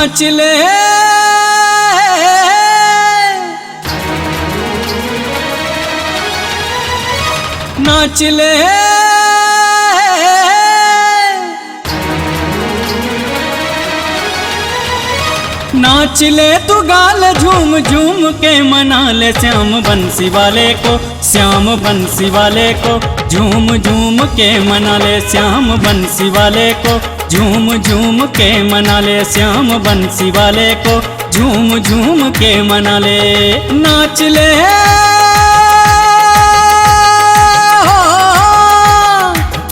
नाच ले नाच ले नाच ले तू गाल झूम झूम के मना ले श्याम बंसी वाले को, श्याम बंसी वाले को झूम झूम के मना ले श्याम बंसी वाले को, झूम झूम के मना ले श्याम बंसी वाले को, झूम झूम के मना ले। नाच ले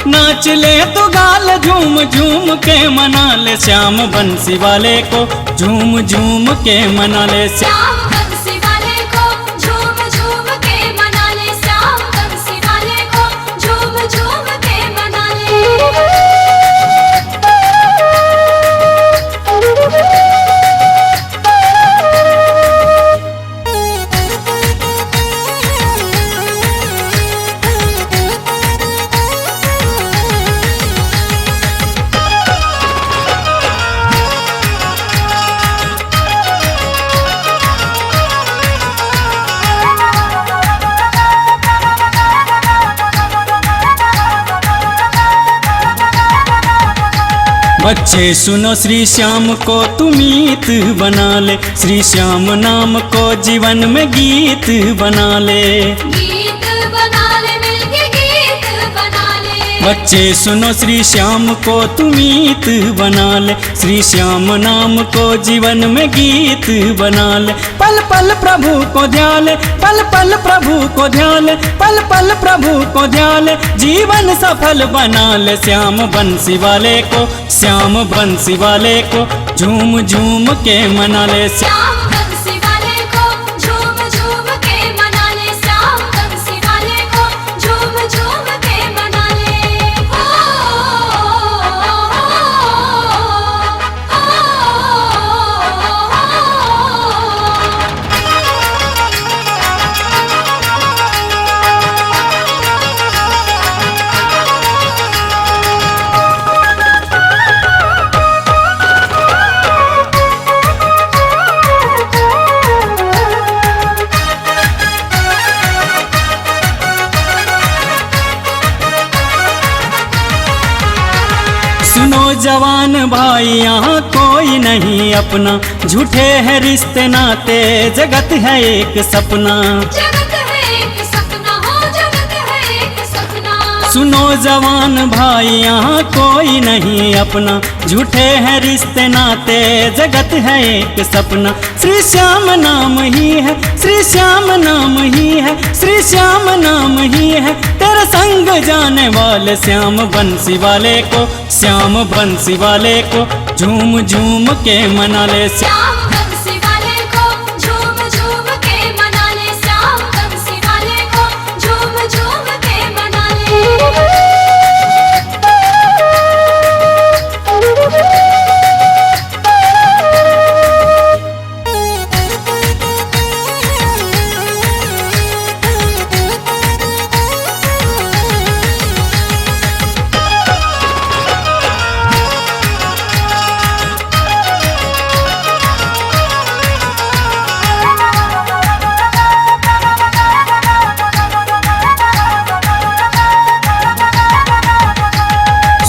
नाच ले तो गाल झूम झूम के मना ले श्याम बंसी वाले को, झूम झूम के मना ले श्याम बंसी वाले को, झूम झूम के मना ले श्याम बंसी वाले को, झूम झूम के मना ले। बच्चे सुनो श्री श्याम को तुम मीत बना ले, श्री श्याम नाम को जीवन में गीत बना ले, गीत बना ले मिलके गीत बना ले। बच्चे सुनो श्री श्याम को तुम मीत बना ले, श्री श्याम नाम को जीवन में गीत बना ले। पल पल प्रभु को ध्यान, पल पल प्रभु को ध्यान, पल पल प्रभु को ध्यान, जीवन सफल बना ले श्याम बंसी वाले को, श्याम बंसी वाले को झूम झूम के मना ले। श्याम बंसी वाले को, झूम झूम के मना ले श्याम बंसी वाले को, झूम झूम के मना ले। सुनो जवान भाई यहाँ कोई नहीं अपना, झूठे हैं रिश्ते नाते जगत है एक सपना, जगत है एक सपना हो, जगत है एक सपना। सुनो जवान भाई यहाँ कोई नहीं अपना, झूठे हैं रिश्ते नाते जगत है एक सपना। श्री श्याम नाम ही है, श्री श्याम नाम ही है, श्री श्याम नाम ही है, तेरा संग जाने वाले श्याम बंसी वाले को, श्याम बंसी वाले को झूम झूम के मना ले। श्याम बंसी वाले को, झूम झूम के मना ले श्याम बंसी वाले को, झूम झूम के मना ले।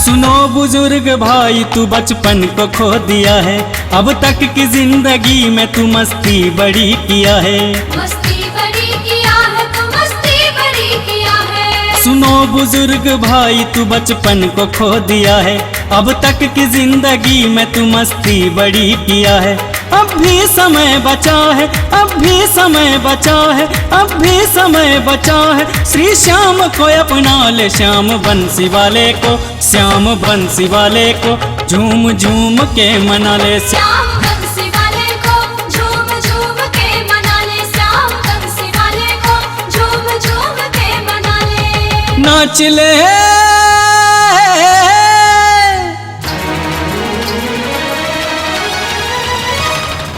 सुनो बुजुर्ग भाई तू बचपन को खो दिया है, अब तक की जिंदगी में तू मस्ती बड़ी किया है, मस्ती बड़ी किया है तू, मस्ती बड़ी किया है। सुनो बुजुर्ग भाई तू बचपन को खो दिया है, अब तक की जिंदगी में तू मस्ती बड़ी किया है। अब भी समय बचा है, अब भी समय बचा है, अब भी समय बचा है, श्री श्याम को अपना ले श्याम बंसी वाले को, श्याम बंसी वाले को झूम झूम के मना ले। श्याम बंसी वाले को, झूम झूम के मना ले श्याम बंसी वाले को, झूम झूम के मना ले। नाच ले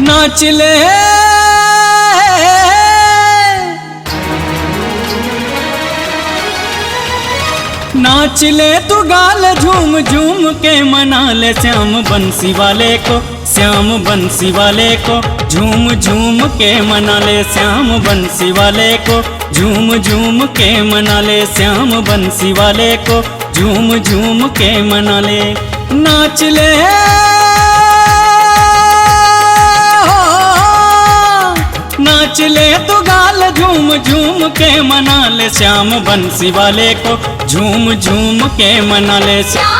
नाच ले नाच ले तू गाल झूम झूम के मना ले श्याम बंसी वाले को, श्याम बंसी वाले को झूम झूम के मना ले श्याम बंसी वाले को, झूम झूम के मना ले श्याम बंसी वाले को, झूम झूम के मना ले। नाच ले नाच ले तो गाल झूम झूम के मना ले श्याम बंसी वाले को, झूम झूम के मना ले। श्याम